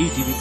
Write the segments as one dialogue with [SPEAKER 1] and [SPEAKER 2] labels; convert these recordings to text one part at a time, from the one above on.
[SPEAKER 1] ETV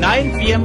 [SPEAKER 2] 9 PM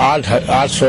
[SPEAKER 3] 800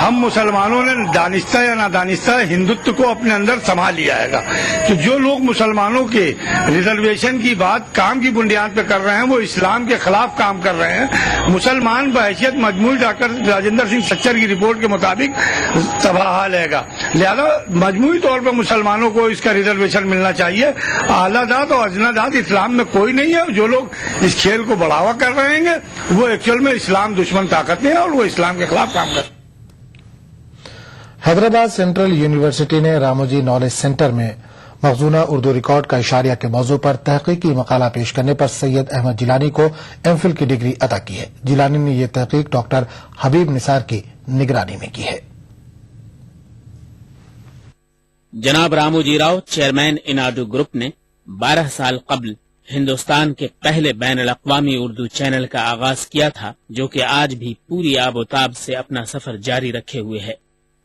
[SPEAKER 3] ہم مسلمانوں نے دانستہ یا نادانستہ ہندوتو کو اپنے اندر سما لیا ہے گا. تو جو لوگ مسلمانوں کے ریزرویشن کی بات کام کی بنیاد پہ کر رہے ہیں وہ اسلام کے خلاف کام کر رہے ہیں. مسلمان بحیثیت مجموعی ڈاکٹر راجندر سنگھ سچر کی رپورٹ کے مطابق تباہ حال ہے گا. لہذا مجموعی طور پر مسلمانوں کو اس کا ریزرویشن ملنا چاہیے. اعلیٰ ذات اور ادنا ذات اسلام میں کوئی نہیں ہے. جو لوگ اس کھیل کو بڑھاوا کر رہے ہیں وہ ایکچوئل میں اسلام دشمن طاقت ہیں اور وہ اسلام کے خلاف کام کر رہے ہیں.
[SPEAKER 4] حیدرآباد سینٹرل یونیورسٹی نے راموجی نالج سینٹر میں مخزونہ اردو ریکارڈ کا اشاریہ کے موضوع پر تحقیقی مقالہ پیش کرنے پر سید احمد جیلانی کو ایم فل کی ڈگری عطا کی ہے. جیلانی نے یہ تحقیق ڈاکٹر حبیب نثار کی نگرانی میں کی ہے.
[SPEAKER 2] جناب راموجی راؤ چیئرمین اناڈو گروپ نے 12 سال قبل ہندوستان کے پہلے بین الاقوامی اردو چینل کا آغاز کیا تھا جو کہ آج بھی پوری آب و تاب سے اپنا سفر جاری رکھے ہوئے ہے.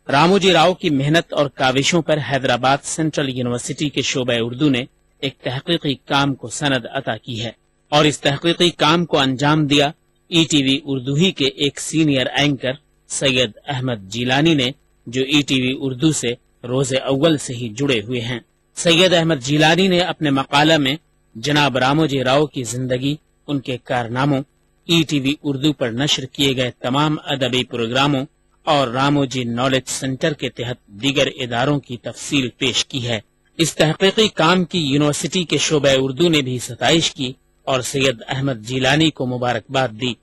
[SPEAKER 2] راموجی راؤ کی محنت اور کاوشوں پر حیدرآباد سینٹرل یونیورسٹی کے شعبہ اردو نے ایک تحقیقی کام کو سند عطا کی ہے اور اس تحقیقی کام کو انجام دیا ای ٹی وی اردو ہی کے ایک سینئر اینکر سید احمد جیلانی نے جو ای ٹی وی اردو سے روز اول سے ہی جڑے ہوئے ہیں. سید احمد جیلانی نے اپنے مقالہ میں جناب راموجی راؤ کی زندگی، ان کے کارناموں، ای ٹی وی اردو پر نشر کیے گئے تمام ادبی پروگراموں اور راموجی نالج سینٹر کے تحت دیگر اداروں کی تفصیل پیش کی ہے. اس تحقیقی کام کی یونیورسٹی کے شعبہ اردو نے بھی ستائش کی اور سید احمد جیلانی کو مبارکباد دی.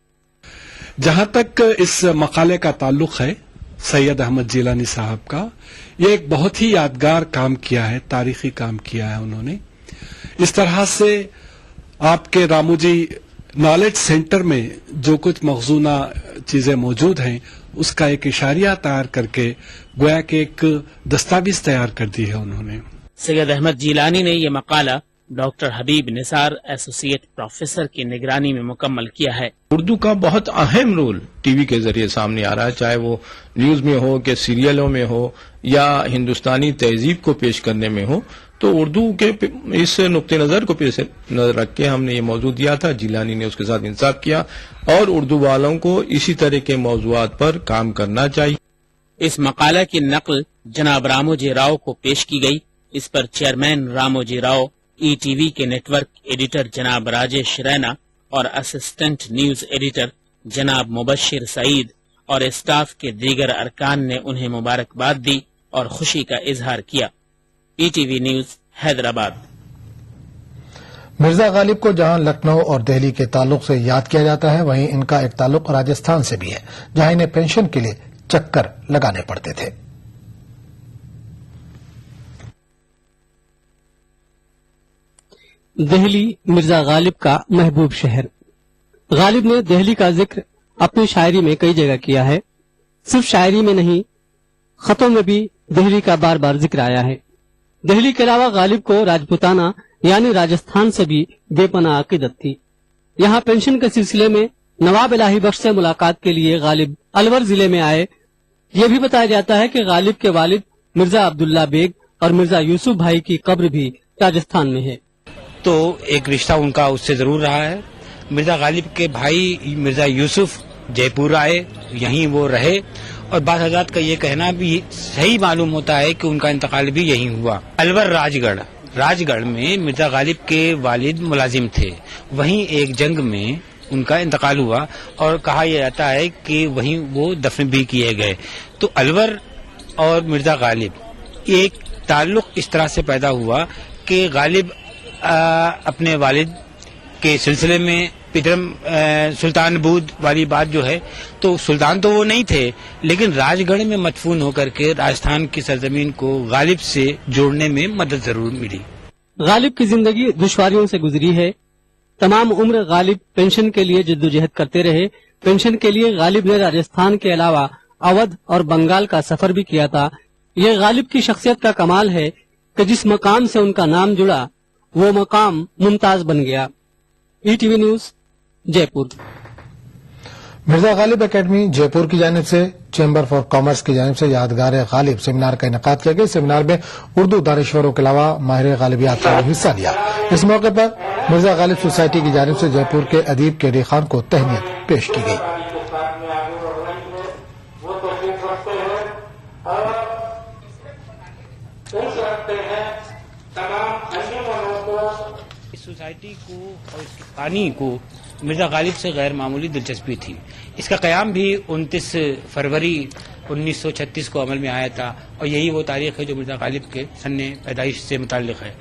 [SPEAKER 5] جہاں تک اس مقالے کا تعلق ہے سید احمد جیلانی صاحب کا، یہ ایک بہت ہی یادگار کام کیا ہے، تاریخی کام کیا ہے انہوں نے. اس طرح سے آپ کے راموجی نالج سینٹر میں جو کچھ مخزونہ چیزیں موجود ہیں اس کا ایک اشاریہ تیار کر کے گویا کہ ایک دستاویز تیار کر دی ہے انہوں نے.
[SPEAKER 2] سید احمد جیلانی نے یہ مقالہ ڈاکٹر حبیب نثار ایسوسیٹ پروفیسر کی نگرانی میں مکمل کیا ہے.
[SPEAKER 6] اردو کا بہت اہم رول ٹی وی کے ذریعے سامنے آ رہا ہے، چاہے وہ نیوز میں ہو کہ سیریلوں میں ہو یا ہندوستانی تہذیب کو پیش کرنے میں ہو. تو اردو کے اس نقطۂ نظر کو پیش نظر رکھ کے ہم نے یہ موضوع دیا تھا. جیلانی نے اس کے ساتھ انصاف کیا اور اردو والوں کو اسی طرح کے موضوعات پر کام کرنا چاہیے.
[SPEAKER 2] اس مقالہ کی نقل جناب راموجی راؤ کو پیش کی گئی. اس پر chairman Ramoji Rao, E T V کے نیٹ ورک ایڈیٹر جناب راجیش رینا اور اسسٹنٹ نیوز ایڈیٹر جناب مبشر سعید اور اسٹاف کے دیگر ارکان نے انہیں مبارکباد دی اور خوشی کا اظہار کیا. ای T V news Hyderabad.
[SPEAKER 4] Mirza Ghalib کو جہاں لکھنؤ اور دہلی کے تعلق سے یاد کیا جاتا ہے وہیں ان کا ایک تعلق راجستھان سے بھی ہے جہاں انہیں پینشن کے لیے چکر لگانے پڑتے تھے.
[SPEAKER 7] دہلی مرزا غالب کا محبوب شہر. غالب نے دہلی کا ذکر اپنی شاعری میں کئی جگہ کیا ہے. صرف شاعری میں نہیں، خطوں میں بھی دہلی کا بار بار ذکر آیا ہے. دہلی کے علاوہ غالب کو راجپوتانہ یعنی راجستھان سے بھی بے پناہ عقیدت تھی. یہاں پینشن کے سلسلے میں نواب الہی بخش سے ملاقات کے لیے غالب الور ضلع میں آئے. یہ بھی بتایا جاتا ہے کہ غالب کے والد مرزا عبداللہ بیگ اور مرزا یوسف بھائی کی قبر بھی راجستھان میں ہے.
[SPEAKER 8] تو ایک رشتہ ان کا اس سے ضرور رہا ہے. مرزا غالب کے بھائی مرزا یوسف جے پور آئے، یہیں وہ رہے اور بعض حضرات کا یہ کہنا بھی صحیح معلوم ہوتا ہے کہ ان کا انتقال بھی یہیں ہوا. الور راج گڑھ میں مرزا غالب کے والد ملازم تھے. وہیں ایک جنگ میں ان کا انتقال ہوا اور کہا یہ جاتا ہے کہ وہیں وہ دفن بھی کیے گئے. تو الور اور مرزا غالب ایک تعلق اس طرح سے پیدا ہوا کہ غالب اپنے والد کے سلسلے میں سلطان بود والی بات جو ہے، تو سلطان تو وہ نہیں تھے لیکن راج گڑھ میں مدفون ہو کر کے راجستھان کی سرزمین کو غالب سے جوڑنے میں مدد ضرور ملی.
[SPEAKER 7] غالب کی زندگی دشواریوں سے گزری ہے. تمام عمر غالب پینشن کے لیے جدوجہد کرتے رہے. پینشن کے لیے غالب نے راجستھان کے علاوہ اودھ اور بنگال کا سفر بھی کیا تھا. یہ غالب کی شخصیت کا کمال ہے کہ جس مقام سے ان کا نام جڑا وہ مقام ممتاز بن گیا. ای ٹی وی نیوز جے پور.
[SPEAKER 4] مرزا غالب اکیڈمی جے پور کی جانب سے چیمبر فار کامرس کی جانب سے یادگار غالب سیمینار کا انعقاد کیا گیا. سیمینار میں اردو دانشوروں کے علاوہ ماہر غالبیات نے حصہ لیا. اس موقع پر مرزا غالب سوسائٹی کی جانب سے جے پور کے ادیب کے ڈی خان کو تہنیت پیش کی گئی.
[SPEAKER 8] سوسائٹی کو اور اس کے بانی کو مرزا غالب سے غیر معمولی دلچسپی تھی. اس کا قیام بھی 29 فروری 1936 کو عمل میں آیا تھا اور یہی وہ تاریخ ہے جو مرزا غالب کے سن پیدائش سے متعلق ہے.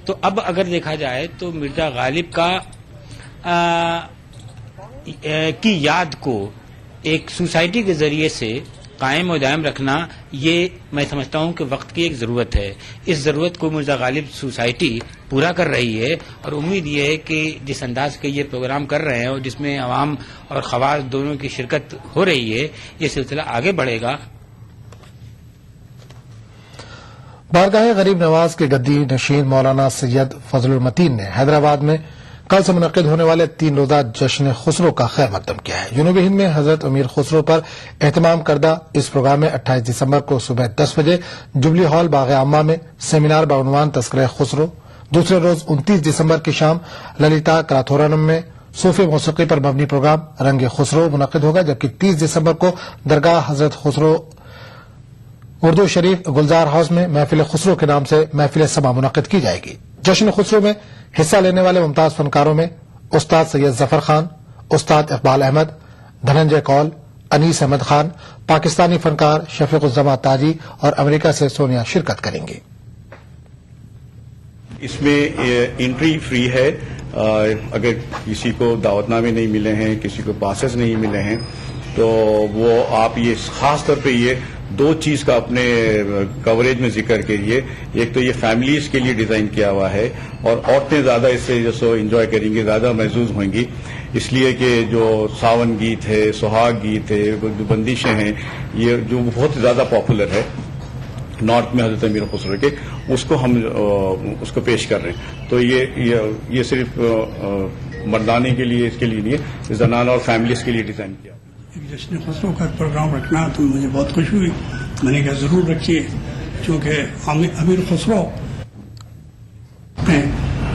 [SPEAKER 8] تو اب اگر دیکھا جائے تو مرزا غالب کی یاد کو ایک سوسائٹی کے ذریعے سے قائم و دائم رکھنا یہ میں سمجھتا ہوں کہ وقت کی ایک ضرورت ہے. اس ضرورت کو مرزا غالب سوسائٹی پورا کر رہی ہے اور امید یہ ہے کہ جس انداز کے یہ پروگرام کر رہے ہیں اور جس میں عوام اور خواص دونوں کی شرکت ہو رہی ہے یہ سلسلہ آگے بڑھے گا.
[SPEAKER 4] بارگاہ غریب نواز کے گدی نشین مولانا سید فضل المتین نے حیدرآباد میں کل سے منعقد ہونے والے 3 روزہ جشن خسرو کا خیر مقدم کیا ہے. جنوبی ہند میں حضرت امیر خسرو پر اہتمام کردہ اس پروگرام میں 28 دسمبر کو صبح 10 بجے جبلی ہال باغ عامہ میں سیمینار بعنوان تذکرہ خسرو. دوسرے روز 29 دسمبر کی شام للیتا کراتھورنم میں صوفی موسیقی پر مبنی پروگرام رنگ خسرو منعقد ہوگا، جبکہ 30 دسمبر کو درگاہ حضرت خسرو اردو شریف گلزار ہاؤس میں محفل خسرو کے نام سے محفل سما منعقد کی جائے گی. جشن خسرو میں حصہ لینے والے ممتاز فنکاروں میں استاد سید ظفر خان، استاد اقبال احمد، دھننجے کول، انیس احمد خان، پاکستانی فنکار شفیق الزما تاجی اور امریکہ سے سونیا شرکت کریں گے.
[SPEAKER 9] اس میں انٹری فری ہے. اگر کسی کو دعوت نامے نہیں ملے ہیں، کسی کو پاسز نہیں ملے ہیں تو وہ آپ یہ خاص طور پہ یہ 2 چیز کا اپنے کوریج میں ذکر کیجیے. ایک تو یہ فیملیز کے لیے ڈیزائن کیا ہوا ہے اور عورتیں زیادہ اس سے جو سو انجوائے کریں گی، زیادہ محظوظ ہوئیں گی، اس لیے کہ جو ساون گیت ہے، سہاگ گیت ہے، جو بندشیں ہیں، یہ جو بہت زیادہ پاپولر ہے نارتھ میں حضرت امیر خسرو کے، اس کو ہم اس کو پیش کر رہے ہیں. تو یہ صرف مردانے کے لیے، اس کے لیے نہیں ہے، زنانہ اور فیملیز کے لیے ڈیزائن کیا.
[SPEAKER 3] جشن خسرو کا پروگرام رکھنا تو مجھے بہت خوشی ہوئی. میں نے کہا ضرور رکھیے، چونکہ امیر خسرو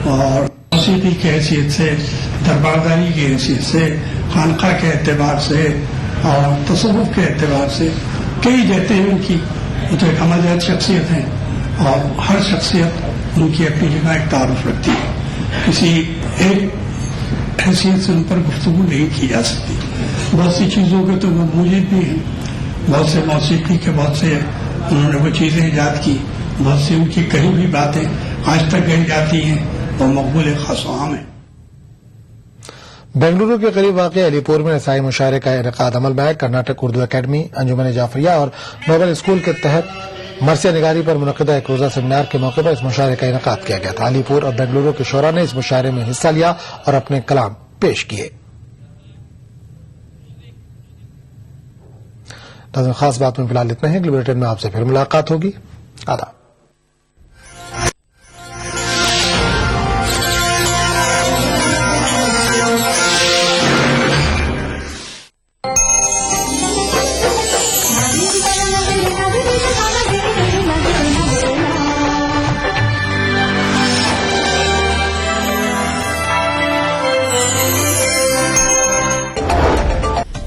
[SPEAKER 3] اور موسیقی کی حیثیت سے، دربارداری کی حیثیت سے، خانقاہ کے اعتبار سے اور تصوف کے اعتبار سے کئی جہتیں ہیں ان کی. وہ تو ایک ہمہ شخصیت ہیں اور ہر شخصیت ان کی اپنی جگہ ایک تعارف رکھتی ہے. کسی ایک حیثیت سے ان پر گفتگو نہیں کی جا سکتی. بہت سی چیزوں کے تو وہ موجود بھی ہیں، بہت سے موسیقی کے بہت سے انہوں نے وہ چیزیں ایجاد کی، بہت سی ان کی کہی بھی باتیں آج تک کہی جاتی ہیں وہ مقبول خاص و عام ہیں.
[SPEAKER 4] بنگلورو کے قریب واقع علی پور میں نسائی مشاعرے کا انعقاد عمل میں ہے. کرناٹک اردو اکیڈمی، انجمن جعفریہ اور نوبل اسکول کے تحت مرثیہ نگاری پر منعقدہ ایک روزہ سیمینار کے موقع پر اس مشاعرے کا انعقاد کیا گیا تھا. علی پور اور بنگلورو کے شعراء نے اس مشاعرے میں حصہ لیا اور اپنے کلام پیش کیے. خاص بات میں فی الحال اتنا ہے. اگلے بلیٹن میں آپ سے پھر ملاقات ہوگی. آداب.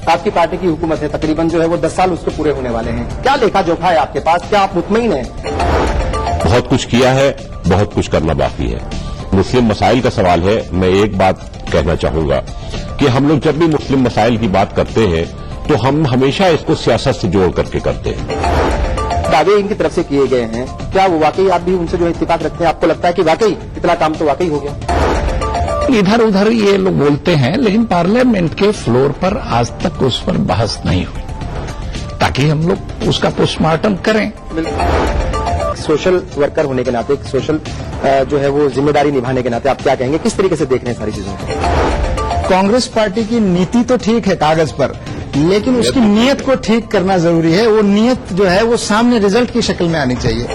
[SPEAKER 10] آپ کی پارٹی کی حکومت ہے، تقریباً جو ہے وہ 10 سال اس کو پورے ہونے والے ہیں. کیا لیکھا جوکھا ہے آپ کے پاس؟ کیا آپ مطمئن ہیں؟
[SPEAKER 11] بہت کچھ کیا ہے، بہت کچھ کرنا باقی ہے. مسلم مسائل کا سوال ہے. میں ایک بات کہنا چاہوں گا کہ ہم لوگ جب بھی مسلم مسائل کی بات کرتے ہیں تو ہم ہمیشہ اس کو سیاست سے جوڑ کر کے کرتے ہیں.
[SPEAKER 10] دعوے ان کی طرف سے کیے گئے ہیں، کیا وہ واقعی آپ بھی ان سے جو اتفاق رکھتے ہیں؟ آپ کو لگتا ہے کہ واقعی اتنا کام تو واقعی ہو گیا؟
[SPEAKER 12] ادھر ادھر یہ لوگ بولتے ہیں، لیکن پارلیمنٹ کے فلور پر آج تک اس پر بحث نہیں ہوئی تاکہ ہم لوگ اس کا پوسٹ مارٹم کریں.
[SPEAKER 10] سوشل ورکر ہونے کے ناطے، سوشل جو ہے وہ ذمہ داری نبھانے کے ناطے آپ کیا کہیں گے؟ کس طریقے سے دیکھ رہے ہیں ساری چیزوں کو؟
[SPEAKER 13] کانگریس پارٹی کی نیتی تو ٹھیک ہے کاغذ پر، لیکن اس کی نیت کو ٹھیک کرنا ضروری ہے. وہ نیت جو ہے وہ سامنے رزلٹ کی شکل میں آنی چاہیے.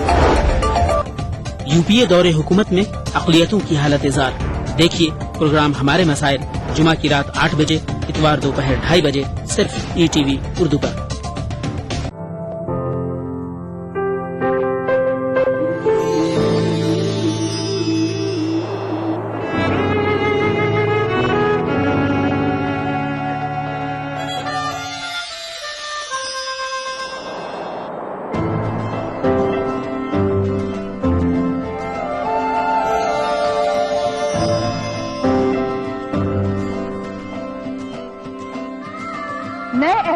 [SPEAKER 14] یو پی اے دور حکومت میں اقلیتوں کی حالت زار. دیکھیے پروگرام ہمارے مسائل جمعہ کی رات 8 بجے، اتوار دوپہر 2:30 بجے، صرف ETV اردو پر.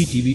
[SPEAKER 1] ETV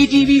[SPEAKER 14] ETV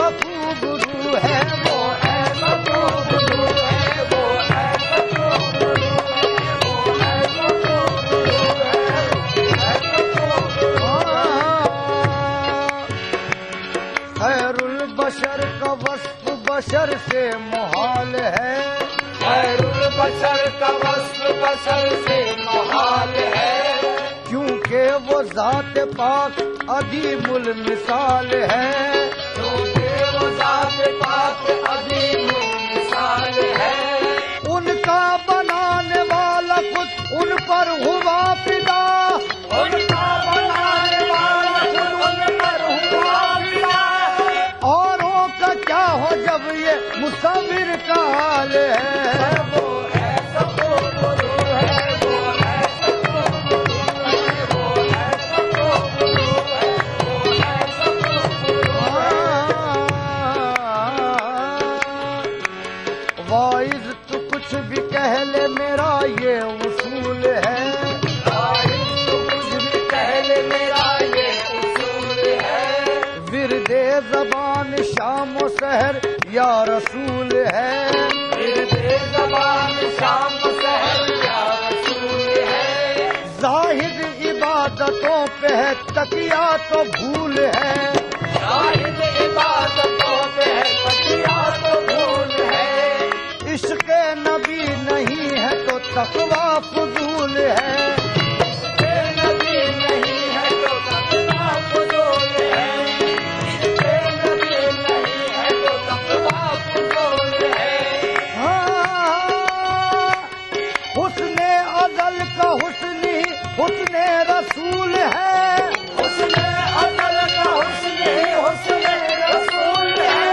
[SPEAKER 15] ایسا خوب رو ہے وہ ایسا خوب رو ہے وہ ایسا خوب رو ہے وہ ایسا خوب رو ہے خیر البشر کا وصف بشر سے محال ہے خیر البشر کا وصف بشر سے محال ہے کیونکہ وہ ذات پاک عظیم المثال ہے کیونکہ وہ ذات پاک عظیم المثال ہے ان کا بنانے والا خود ان پر ہوا فدا ان کا بنانے والا خود ان پر ہوا فدا اوروں کا کیا ہو جب یہ مصور کا حال ہے وہ ایسا خوب رو ہے وہ ایسا خوب رو ہے وہ ایسا خوب رو ہے وہ ایسا خوب رو ہے واعظ تو کچھ بھی کہہ لے میرا یہ اصول ہے واعظ تو کچھ بھی کہہ لے میرا یہ اصول ہے ورد زبان شام و سحر یا رسول ہے ورد زبان شام و سحر یا رسول ہے زاہد عبادتوں پہ ہے تقیہ تو بھول ہے زاہد عبادتوں پہ ہے تقیہ تو بھول ہے عشق نبی نہیں ہے تو تقویٰ فضول ہے عشق نبی نہیں ہے تو تقویٰ فضول ہے عشق نبی نہیں ہے تو تقویٰ فضول ہے حسن ازل کا حسنی حسن رسول ہے حسن ازل کا حسنی حسن رسول ہے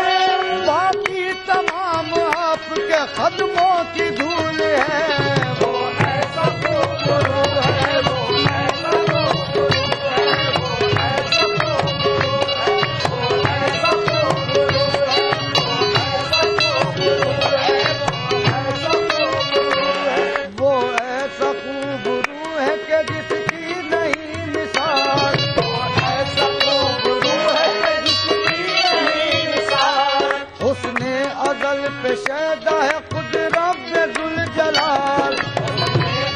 [SPEAKER 15] باقی تمام آپ کے قدموں کی دھول ہے وہ ایسا خوب رو ہے وہ ایسا خوب رو ہے وہ ایسا خوب رو ہے وہ ایسا خوب رو ہے وہ ایسا خوب رو ہے وہ ایسا خوب رو ہے کہ جس کی نہیں مثال وہ ایسا خوب رو ہے کہ جس کی نہیں مثال حسن ازل پہ شیدا ہے خود رب ذوالجلال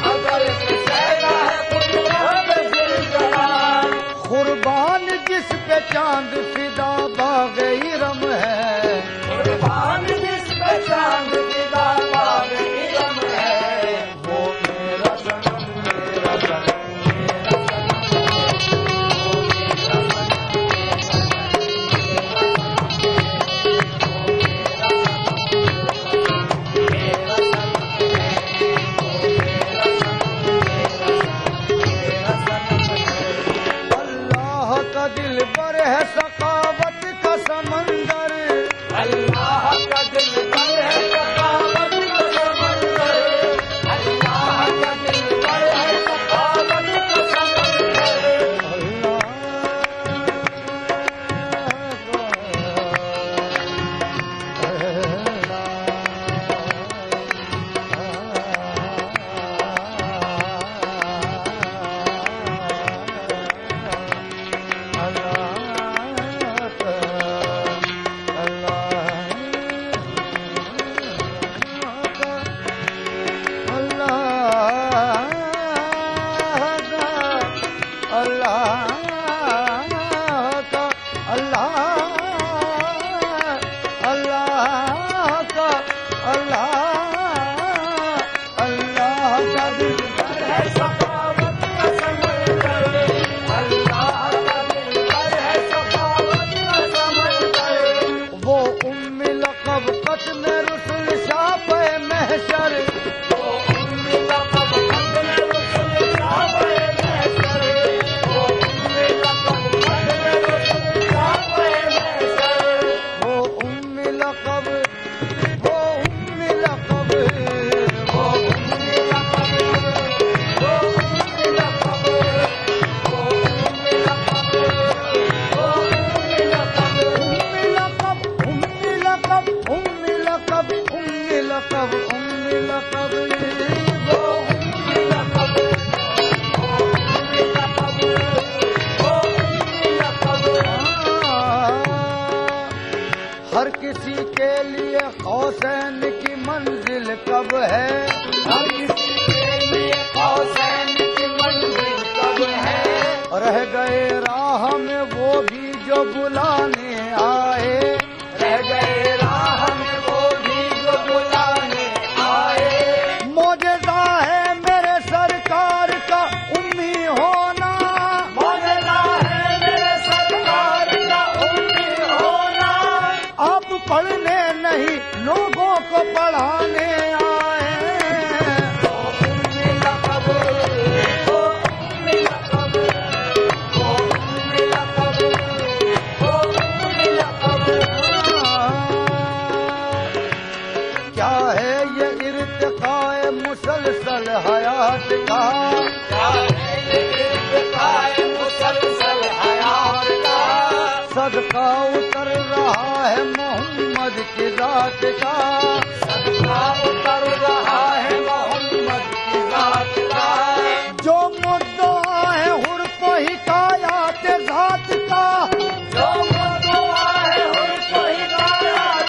[SPEAKER 15] ازل پہ شیدا ہے خود رب ذوالجلال قربان جس پہ چاند فدا باغ ارم ہے قربان جس پہ چاند فدا باغ ارم ہے وہ میرا صنم میرا صنم میرا صنم ہر کسی کے لیے حسین کی منزل کب ہے؟ ہر کسی کے لیے حسین کی منزل کب ہے؟ رہ گئے راہ میں وہ بھی جو بلانے آئے، رہ گئے راہ میں وہ بھی جو بلانے آئے۔ معجزہ ہے میرے سرکار کا امی ہونا، معجزہ ہے میرے سرکار کا امی ہونا۔ آپ پڑھنے نہیں لوگوں کو پڑھانے آئے۔ کیا ہے یہ ارتقاء مسلسل حیات کا؟ کیا ہے یہ ارتقاء مسلسل حیات کا؟ صدقہ اتر رہا ہے محمد کی ذات کا،